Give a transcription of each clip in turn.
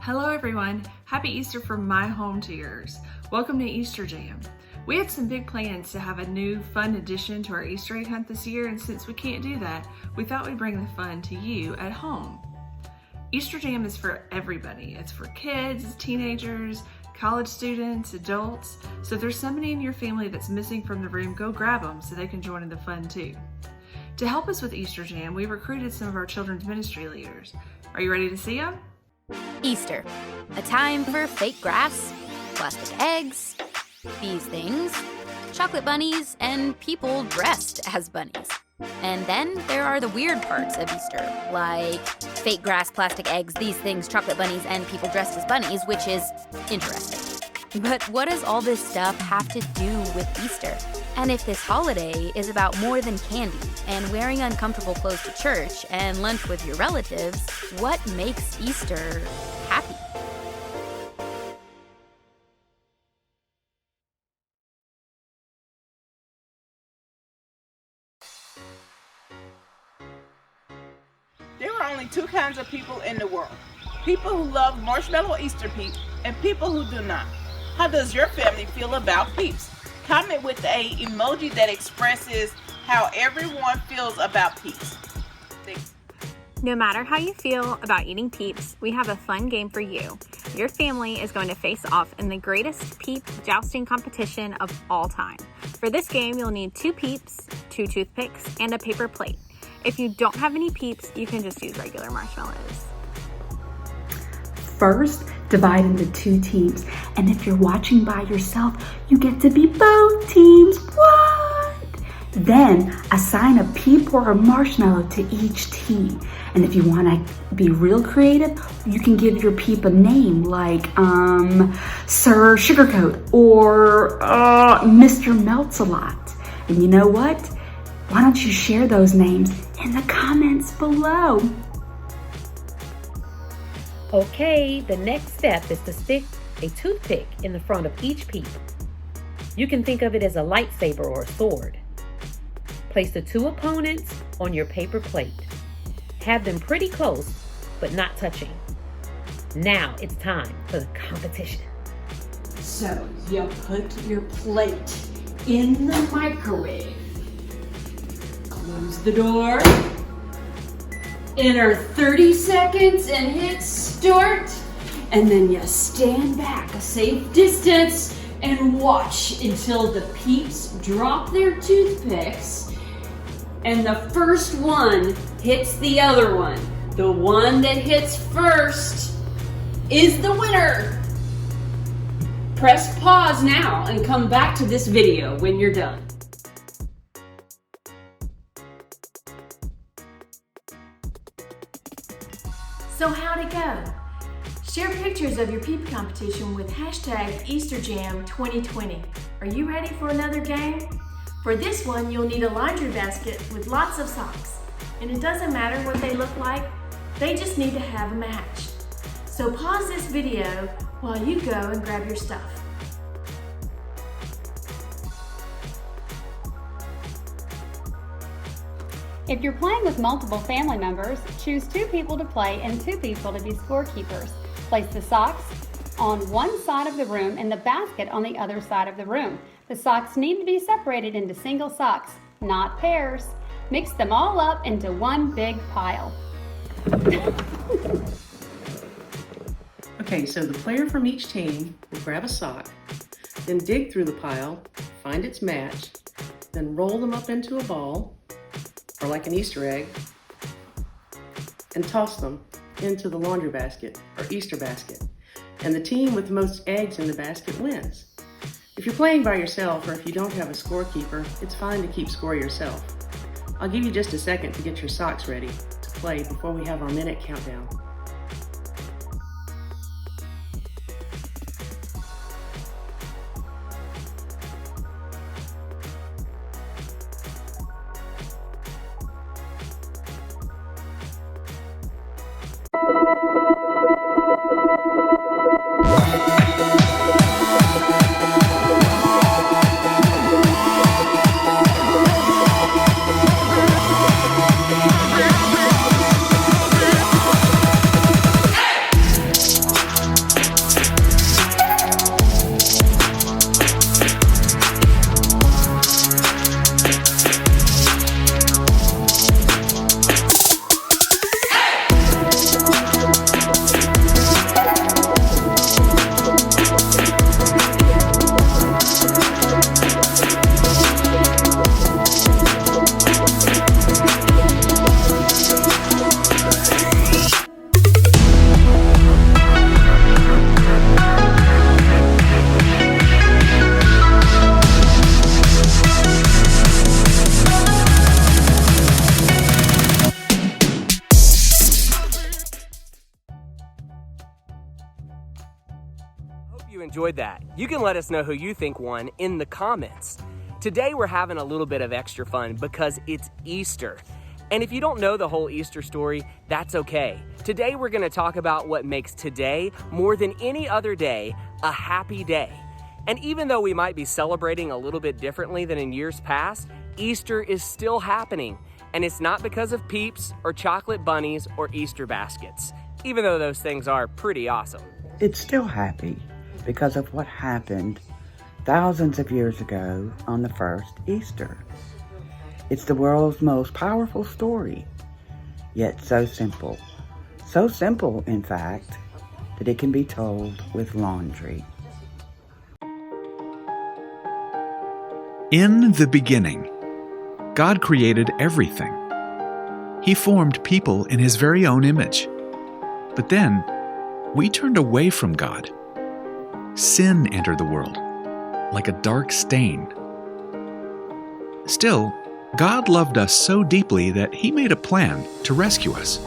Hello everyone, happy Easter from my home to yours. Welcome to Easter Jam. We had some big plans to have a new fun addition to our Easter egg hunt this year, and since we can't do that, we thought we'd bring the fun to you at home. Easter Jam is for everybody. It's for kids, teenagers, college students, adults. So if there's somebody in your family that's missing from the room, go grab them so they can join in the fun too. To help us with Easter Jam, we recruited some of our children's ministry leaders. Are you ready to see them? Easter, a time for fake grass, plastic eggs, these things, chocolate bunnies, and people dressed as bunnies. And then there are the weird parts of Easter, like fake grass, plastic eggs, these things, chocolate bunnies, and people dressed as bunnies, which is interesting. But what does all this stuff have to do with Easter? And if this holiday is about more than candy and wearing uncomfortable clothes to church and lunch with your relatives, what makes Easter happy? There are only two kinds of people in the world. People who love marshmallow Easter peeps and people who do not. How does your family feel about peeps? Comment with a emoji that expresses how everyone feels about peeps. Thanks. No matter how you feel about eating peeps, we have a fun game for you. Your family is going to face off in the greatest peep jousting competition of all time. For this game, you'll need 2 peeps, 2 toothpicks, and a paper plate. If you don't have any peeps, you can just use regular marshmallows. First, divide into 2 teams, and if you're watching by yourself, you get to be both teams. What? Then assign a peep or a marshmallow to each team. And if you want to be real creative, you can give your peep a name like Sir Sugarcoat or Mr. Melts-a-Lot. And you know what? Why don't you share those names in the comments below? Okay, the next step is to stick a toothpick in the front of each peep. You can think of it as a lightsaber or a sword. Place the 2 opponents on your paper plate. Have them pretty close, but not touching. Now it's time for the competition. So you put your plate in the microwave. Close the door. Enter 30 seconds and hit start. And then you stand back a safe distance and watch until the peeps drop their toothpicks and the first one hits the other one. The one that hits first is the winner. Press pause now and come back to this video when you're done. So how'd it go? Share pictures of your peep competition with hashtag EasterJam2020. Are you ready for another game? For this one, you'll need a laundry basket with lots of socks. And it doesn't matter what they look like, they just need to have a match. So pause this video while you go and grab your stuff. If you're playing with multiple family members, choose 2 people to play and 2 people to be scorekeepers. Place the socks on one side of the room and the basket on the other side of the room. The socks need to be separated into single socks. not pairs. Mix them all up into one big pile. Okay, so the player from each team will grab a sock, then dig through the pile, find its match, then roll them up into a ball, or like an Easter egg, and toss them into the laundry basket or Easter basket. And the team with the most eggs in the basket wins. If you're playing by yourself or if you don't have a scorekeeper, it's fine to keep score yourself. I'll give you just a second to get your socks ready to play before we have our minute countdown. You enjoyed that. You can let us know who you think won in the comments. Today we're having a little bit of extra fun because it's Easter. And if you don't know the whole Easter story, that's okay. Today we're going to talk about what makes today, more than any other day, a happy day. And even though we might be celebrating a little bit differently than in years past, Easter is still happening. And it's not because of peeps or chocolate bunnies or Easter baskets, even though those things are pretty awesome. It's still happy because of what happened thousands of years ago on the first Easter. It's the world's most powerful story, yet so simple. So simple, in fact, that it can be told with laundry. In the beginning, God created everything. He formed people in His very own image. But then, we turned away from God. Sin entered the world, like a dark stain. Still, God loved us so deeply that He made a plan to rescue us.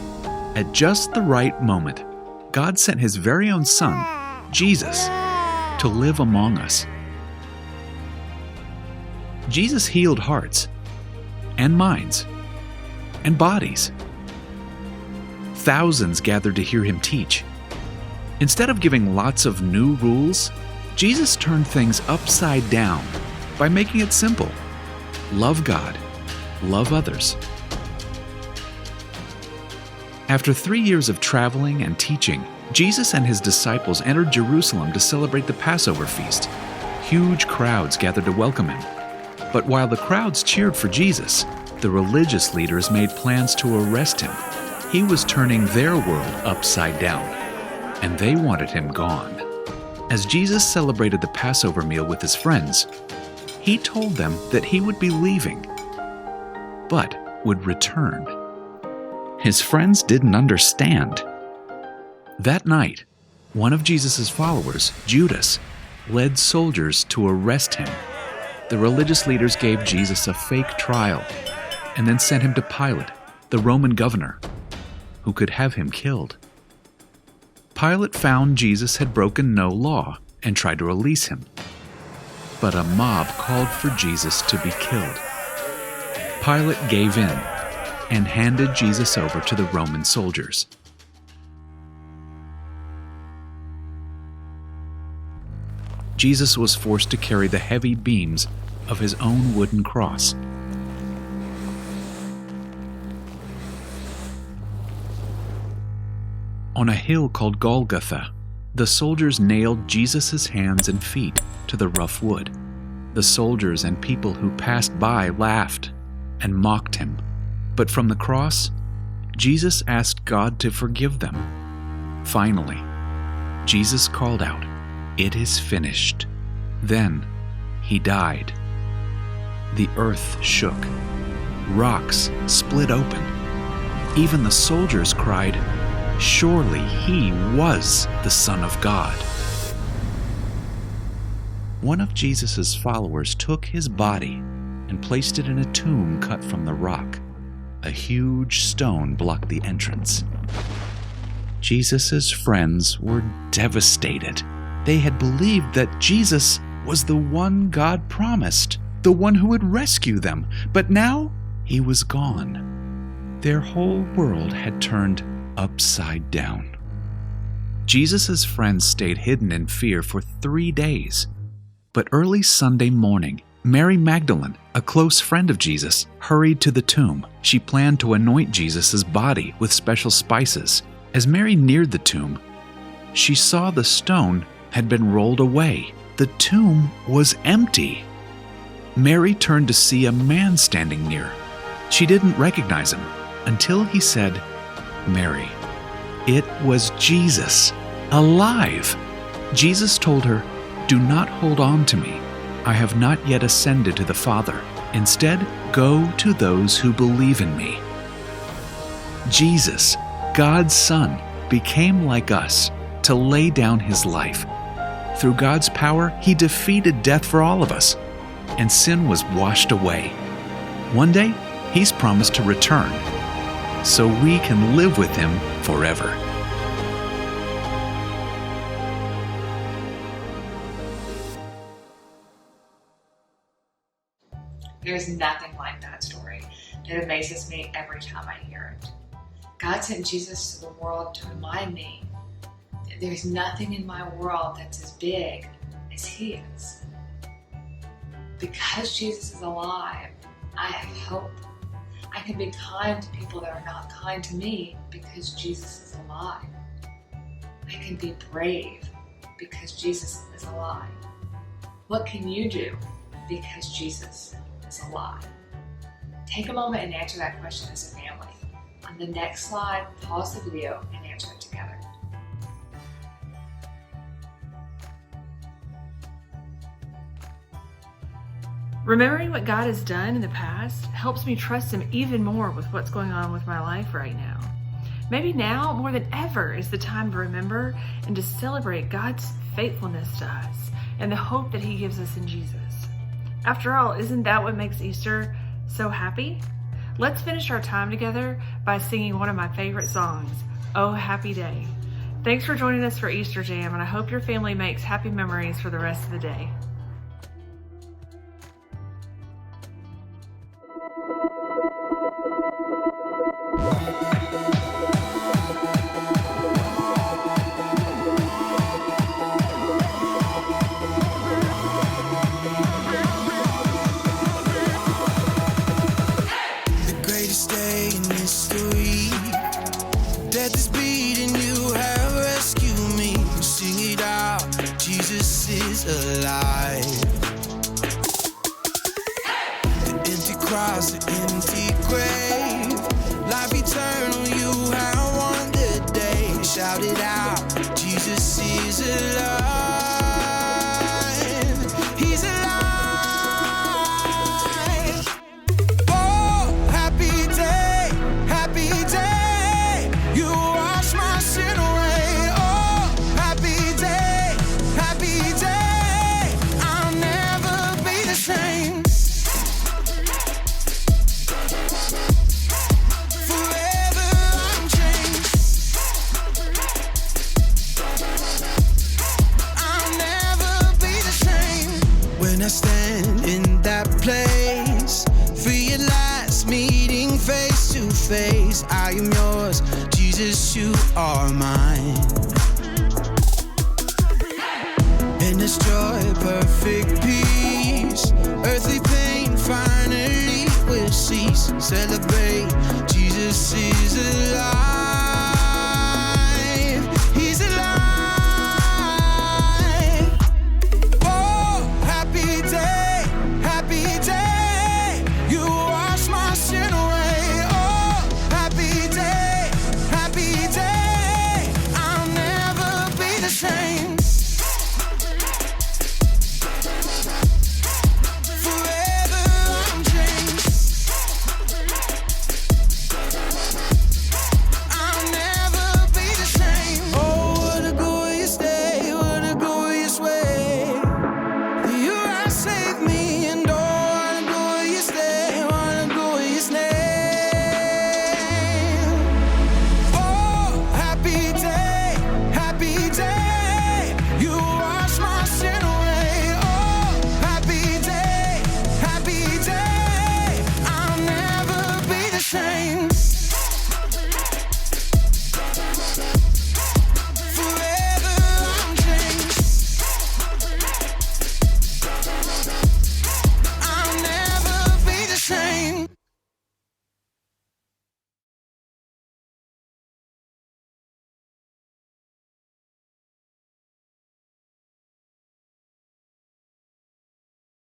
At just the right moment, God sent His very own Son, Jesus, to live among us. Jesus healed hearts, and minds, and bodies. Thousands gathered to hear Him teach. Instead of giving lots of new rules, Jesus turned things upside down by making it simple. Love God, love others. After 3 years of traveling and teaching, Jesus and His disciples entered Jerusalem to celebrate the Passover feast. Huge crowds gathered to welcome Him. But while the crowds cheered for Jesus, the religious leaders made plans to arrest Him. He was turning their world upside down, and they wanted Him gone. As Jesus celebrated the Passover meal with His friends, He told them that He would be leaving, but would return. His friends didn't understand. That night, one of Jesus' followers, Judas, led soldiers to arrest Him. The religious leaders gave Jesus a fake trial and then sent Him to Pilate, the Roman governor, who could have Him killed. Pilate found Jesus had broken no law and tried to release Him. But a mob called for Jesus to be killed. Pilate gave in and handed Jesus over to the Roman soldiers. Jesus was forced to carry the heavy beams of His own wooden cross. On a hill called Golgotha, the soldiers nailed Jesus' hands and feet to the rough wood. The soldiers and people who passed by laughed and mocked him. But from the cross, Jesus asked God to forgive them. Finally, Jesus called out, "It is finished." Then he died. The earth shook. Rocks split open. Even the soldiers cried, "Surely he was the Son of God." One of Jesus' followers took his body and placed it in a tomb cut from the rock. A huge stone blocked the entrance. Jesus' friends were devastated. They had believed that Jesus was the one God promised, the one who would rescue them, but now he was gone. Their whole world had turned upside down. Jesus' friends stayed hidden in fear for 3 days. But early Sunday morning, Mary Magdalene, a close friend of Jesus, hurried to the tomb. She planned to anoint Jesus' body with special spices. As Mary neared the tomb, she saw the stone had been rolled away. The tomb was empty. Mary turned to see a man standing near. She didn't recognize him until he said, "Mary." It was Jesus, alive. Jesus told her, "Do not hold on to me. I have not yet ascended to the Father. Instead, go to those who believe in me." Jesus, God's Son, became like us to lay down his life. Through God's power, he defeated death for all of us, and sin was washed away. One day, he's promised to return, so we can live with him forever. There's nothing like that story. It amazes me every time I hear it. God sent Jesus to the world to remind me that there's nothing in my world that's as big as he is. Because Jesus is alive, I have hope. I can be kind to people that are not kind to me because Jesus is alive. I can be brave because Jesus is alive. What can you do because Jesus is alive? Take a moment and answer that question as a family. On the next slide, pause the video and answer it together. Remembering what God has done in the past helps me trust him even more with what's going on with my life right now. Maybe now, more than ever, is the time to remember and to celebrate God's faithfulness to us and the hope that he gives us in Jesus. After all, isn't that what makes Easter so happy? Let's finish our time together by singing one of my favorite songs, "Oh Happy Day." Thanks for joining us for Easter Jam, and I hope your family makes happy memories for the rest of the day. Cross, the empty grave, life eternal, you have won the day. Shout it out, Jesus is alive. He's alive. Oh, happy day, you wash my sin away. Oh, happy day, I'll never be the same. When I stand in that place, realize meeting face to face, I am yours, Jesus, you are mine. In this joy, perfect peace, earthly pain finally will cease. Celebrate, Jesus is alive.